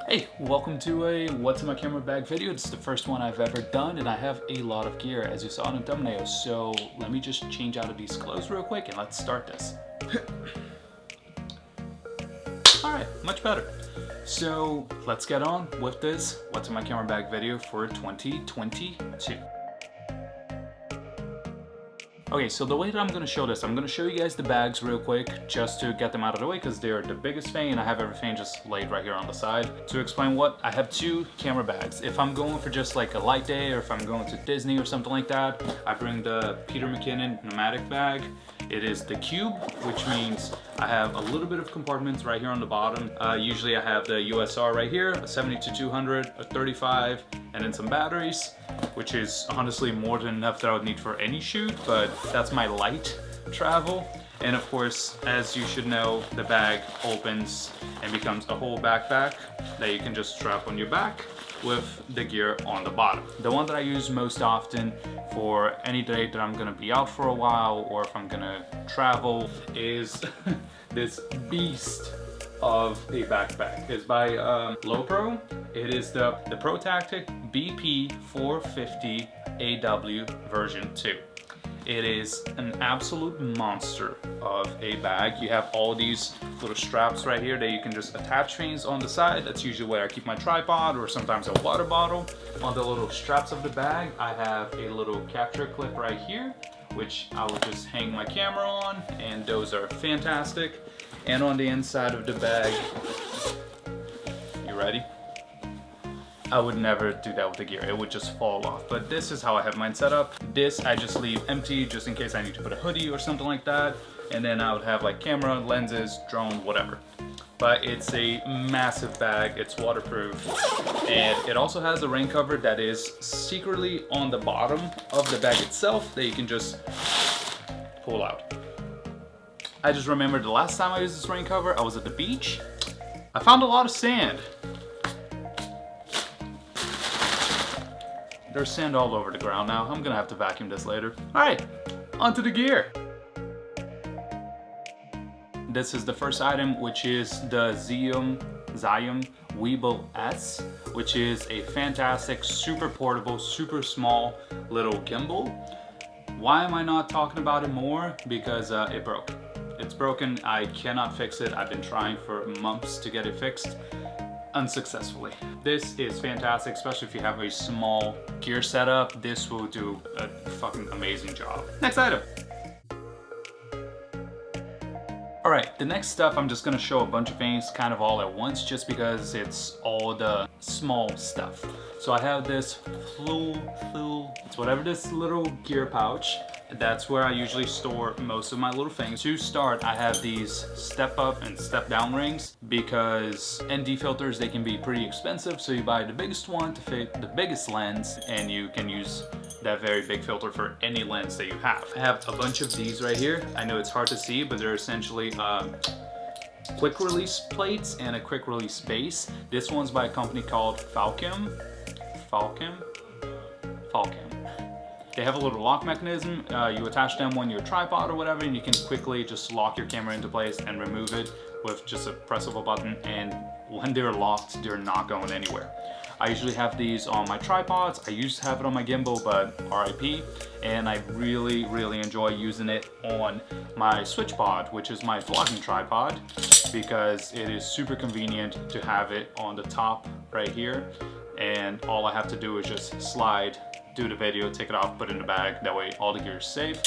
Hey, welcome to a What's in My Camera Bag video. It's the first one I've ever done and I have a lot of gear as you saw in the thumbnail. So let me just change out of these clothes real quick and let's start this. Alright, much better. So let's get on with this What's in My Camera Bag video for 2022. Okay, so the way that I'm going to show this, I'm going to show you guys the bags real quick just to get them out of the way because they're the biggest thing and I have everything just laid right here on the side. To explain what, I have two camera bags. If I'm going for just like a light day or if I'm going to Disney or something like that, I bring the Peter McKinnon pneumatic bag. It is the cube, which means I have a little bit of compartments right here on the bottom. Usually I have the USR right here, a 70-200, a 35, and then some batteries, which is honestly more than enough that I would need for any shoot, but that's my light travel. And of course, as you should know, the bag opens and becomes a whole backpack that you can just strap on your back with the gear on the bottom. The one that I use most often for any day that I'm gonna be out for a while or if I'm gonna travel is this beast of a backpack. It's by Lowepro. It is the Pro Tactic BP 450 AW version 2. It is an absolute monster of a bag. You have all these little straps right here that you can just attach things on the side. That's usually where I keep my tripod or sometimes a water bottle. On the little straps of the bag, I have a little capture clip right here, which I will just hang my camera on, and those are fantastic. And on the inside of the bag, you ready? I would never do that with the gear, it would just fall off. But this is how I have mine set up. This I just leave empty just in case I need to put a hoodie or something like that. And then I would have like camera, lenses, drone, whatever. But it's a massive bag, it's waterproof. And it also has a rain cover that is secretly on the bottom of the bag itself that you can just pull out. I just remembered the last time I used this rain cover, I was at the beach. I found a lot of sand. There's sand all over the ground now. I'm gonna have to vacuum this later. All right, onto the gear. This is the first item, which is the Xiaomi Gimbal S, which is a fantastic, super portable, super small little gimbal. Why am I not talking about it more? Because it broke. It's broken, I cannot fix it. I've been trying for months to get it fixed, unsuccessfully. This is fantastic, especially if you have a small gear setup. This will do a fucking amazing job. Next item. All right, the next stuff, I'm just gonna show a bunch of things kind of all at once just because it's all the small stuff. So I have this it's whatever this little gear pouch. That's where I usually store most of my little things. To start, I have these step up and step down rings because ND filters, they can be pretty expensive. So you buy the biggest one to fit the biggest lens and you can use that very big filter for any lens that you have. I have a bunch of these right here. I know it's hard to see, but they're essentially quick release plates and a quick release base. This one's by a company called Falcam. They have a little lock mechanism. You attach them on your tripod or whatever, and you can quickly just lock your camera into place and remove it with just a press of a button. And when they're locked, they're not going anywhere. I usually have these on my tripods. I used to have it on my gimbal, but RIP. And I really enjoy using it on my SwitchPod, which is my vlogging tripod, because it is super convenient to have it on the top right here. And all I have to do is just slide, do the video, take it off, put it in the bag. That way all the gear is safe.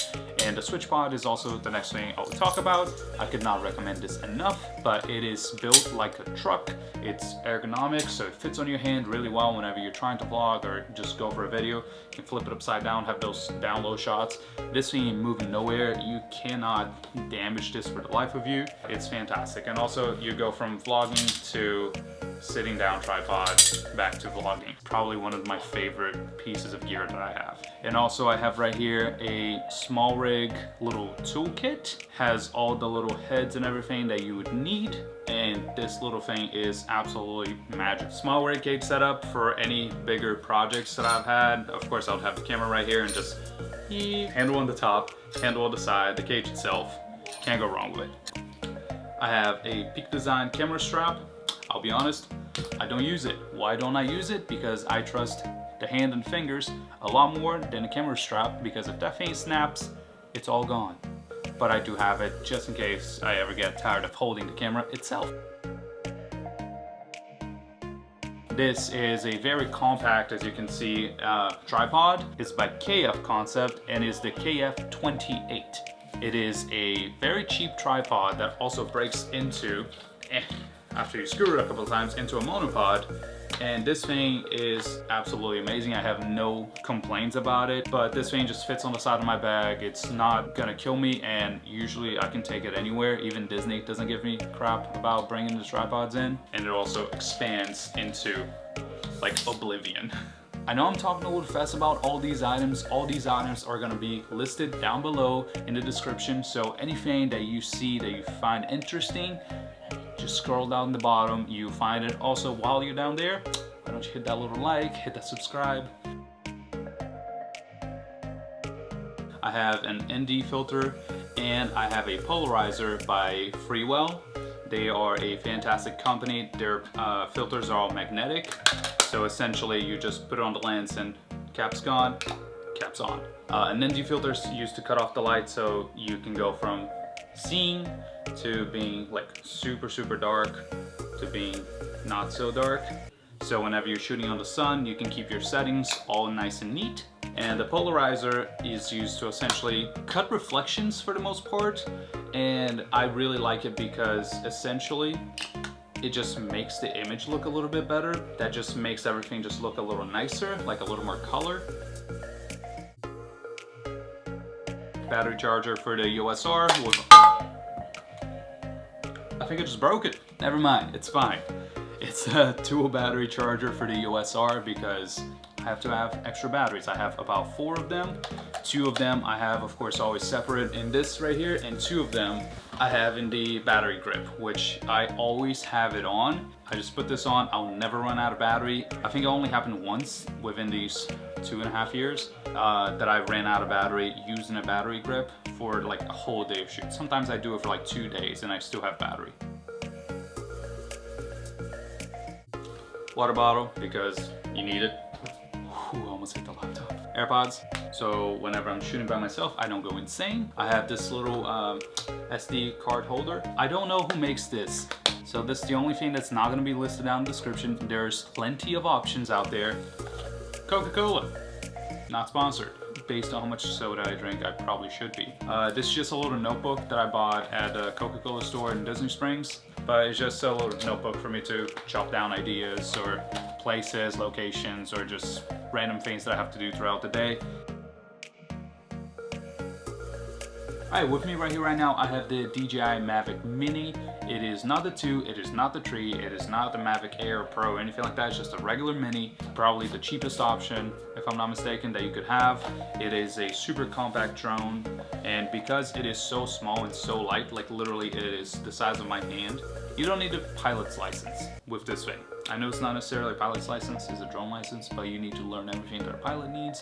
And the SwitchPod is also the next thing I will talk about. I could not recommend this enough, but it is built like a truck. It's ergonomic, so it fits on your hand really well whenever you're trying to vlog or just go for a video. You can flip it upside down, have those down low shots. This thing ain't moving nowhere. You cannot damage this for the life of you. It's fantastic. And also you go from vlogging to sitting down tripod back to vlogging. Probably one of my favorite pieces of gear that I have. And also I have right here a small rig little toolkit. Has all the little heads and everything that you would need. And this little thing is absolutely magic. Small rig cage setup for any bigger projects that I've had. Of course, I'll have the camera right here and just handle on the top, handle on the side, the cage itself. Can't go wrong with it. I have a Peak Design camera strap. I'll be honest, I don't use it. Why don't I use it? Because I trust the hand and fingers a lot more than the camera strap, because if that thing snaps, it's all gone. But I do have it just in case I ever get tired of holding the camera itself. This is a very compact, as you can see, tripod. It's by KF Concept and is the KF28. It is a very cheap tripod that also breaks into, after you screw it a couple of times, into a monopod. And this thing is absolutely amazing. I have no complaints about it, but this thing just fits on the side of my bag. It's not gonna kill me, and usually I can take it anywhere. Even Disney doesn't give me crap about bringing the tripods in. And it also expands into like oblivion. I know I'm talking a little fast about all these items. All these items are gonna be listed down below in the description. So anything that you see that you find interesting, just scroll down the bottom, you find it. Also, while you're down there, why don't you hit that little like, hit that subscribe. I have an ND filter and I have a polarizer by Freewell. They are a fantastic company. Their filters are all magnetic. So essentially you just put it on the lens and cap's gone, cap's on. An ND filter is used to cut off the light, so you can go from seeing to being like super dark to being not so dark. So whenever you're shooting on the sun, you can keep your settings all nice and neat. And the polarizer is used to essentially cut reflections for the most part. And I really like it because essentially it just makes the image look a little bit better. That just makes everything just look a little nicer, like a little more color. Battery charger for the USR was... I think I just broke it. Never mind, it's fine. It's a dual battery charger for the USR because I have to have extra batteries. I have about 4 of them. 2 of them I have, of course, always separate in this right here, and 2 of them I have in the battery grip, which I always have it on. I just put this on, I'll never run out of battery. I think it only happened once within these 2.5 years that I ran out of battery using a battery grip for like a whole day of shoot. Sometimes I do it for like 2 days and I still have battery. Water bottle, because you need it. Ooh, almost hit the laptop. AirPods, so whenever I'm shooting by myself, I don't go insane. I have this little SD card holder. I don't know who makes this, so this is the only thing that's not gonna be listed down in the description. There's plenty of options out there. Coca-Cola, not sponsored. Based on how much soda I drink, I probably should be. This is just a little notebook that I bought at a Coca-Cola store in Disney Springs. But it's just a little notebook for me to jot down ideas or places, locations, or just random things that I have to do throughout the day. Alright, with me right here right now, I have the DJI Mavic Mini. It is not the 2, it is not the 3, it is not the Mavic Air Pro or anything like that. It's just a regular Mini, probably the cheapest option, if I'm not mistaken, that you could have. It is a super compact drone, and because it is so small and so light, like literally it is the size of my hand, you don't need a pilot's license with this thing. I know it's not necessarily a pilot's license, it's a drone license, but you need to learn everything that a pilot needs,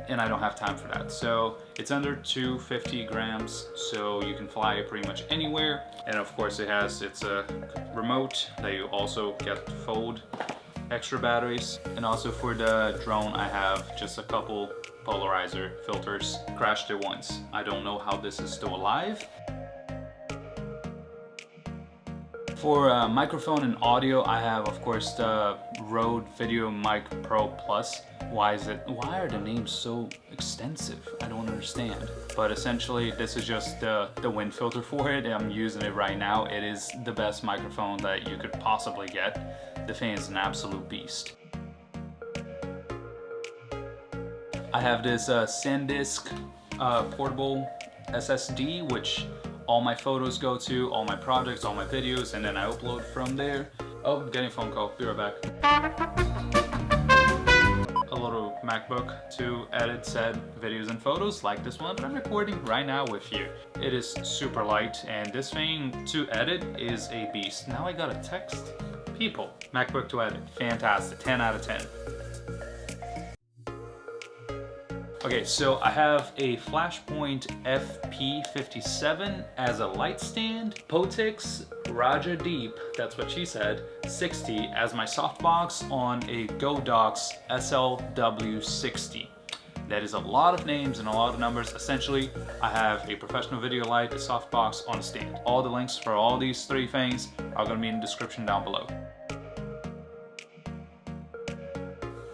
and I don't have time for that. So it's under 250 grams, so you can fly it pretty much anywhere. And of course it has its remote that you also get to fold, extra batteries. And also for the drone, I have just a couple polarizer filters. Crashed it once. I don't know how this is still alive. For microphone and audio, I have, of course, the Rode Video Mic Pro Plus. Why are the names so extensive? I don't understand. But essentially, this is just the wind filter for it. I'm using it right now. It is the best microphone that you could possibly get. The thing is an absolute beast. I have this SanDisk portable SSD, which all my photos go to, all my projects, all my videos, and then I upload from there. Oh, I'm getting a phone call. Be right back. A little MacBook to edit said videos and photos like this one that I'm recording right now with you. It is super light, and this thing to edit is a beast. Now I gotta text people. MacBook to edit, fantastic, 10 out of 10. Okay, so I have a Flashpoint FP57 as a light stand, Potix Raja Deep, that's what she said, 60 as my softbox on a Godox SLW60. That is a lot of names and a lot of numbers. Essentially, I have a professional video light, a softbox on a stand. All the links for all these three things are going to be in the description down below.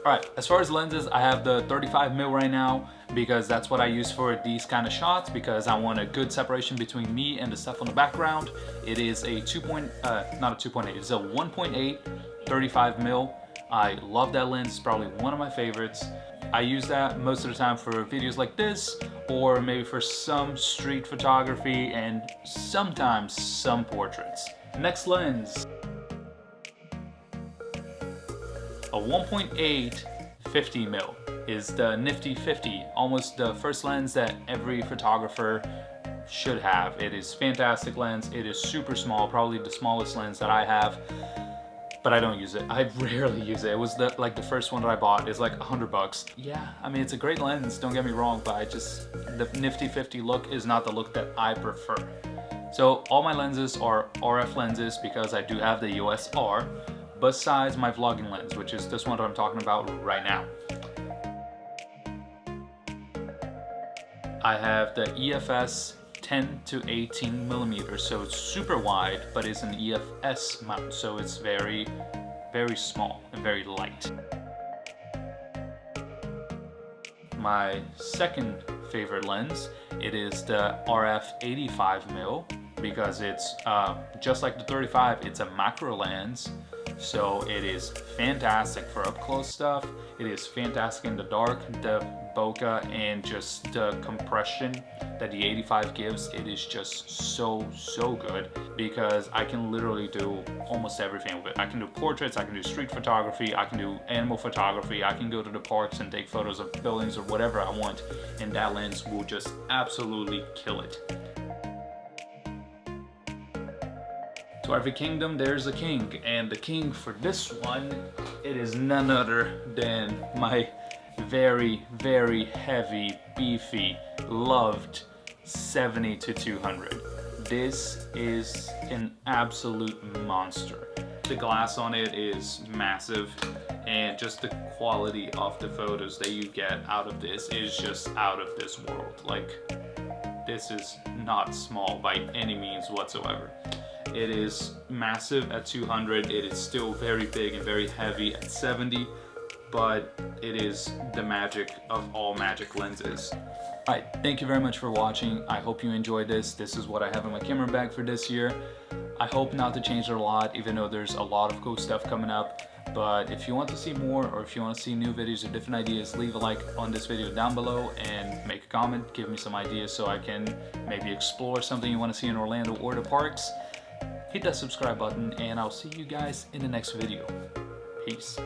Alright, as far as lenses, I have the 35mm right now because that's what I use for these kind of shots because I want a good separation between me and the stuff on the background. It is a not a 2.8, it's a 1.8 35mm. I love that lens, it's probably one of my favorites. I use that most of the time for videos like this or maybe for some street photography and sometimes some portraits. Next lens. A 1.8 50mm is the nifty 50, almost the first lens that every photographer should have. It is fantastic lens. It is super small, probably the smallest lens that I have, but I don't use it. I rarely use it. It was like the first one that I bought. It's like $100. Yeah, I mean, it's a great lens, don't get me wrong, but the nifty 50 look is not the look that I prefer. So all my lenses are RF lenses because I do have the EOS R, besides my vlogging lens, which is this one that I'm talking about right now. I have the EFS 10 to 18 millimeters, so it's super wide, but it's an EFS mount, so it's very, very small and very light. My second favorite lens, it is the RF 85mm because it's just like the 35, it's a macro lens. So it is fantastic for up close stuff. It is fantastic in the dark, the bokeh and just the compression that the 85 gives. It is just so good because I can literally do almost everything with it. I can do portraits, I can do street photography, I can do animal photography, I can go to the parks and take photos of buildings or whatever I want, and that lens will just absolutely kill it. To every kingdom, there's a king, and the king for this one, it is none other than my very, very heavy, beefy, loved 70 to 200. This is an absolute monster. The glass on it is massive, and just the quality of the photos that you get out of this is just out of this world. Like, this is not small by any means whatsoever. It is massive at 200, it is still very big and very heavy at 70, but it is the magic of all magic lenses. Alright, thank you very much for watching. I hope you enjoyed this. This is what I have in my camera bag for this year. I hope not to change it a lot, even though there's a lot of cool stuff coming up. But if you want to see more, or if you want to see new videos or different ideas, leave a like on this video down below and make a comment, give me some ideas so I can maybe explore something you want to see in Orlando or the parks. Hit that subscribe button, and I'll see you guys in the next video. Peace.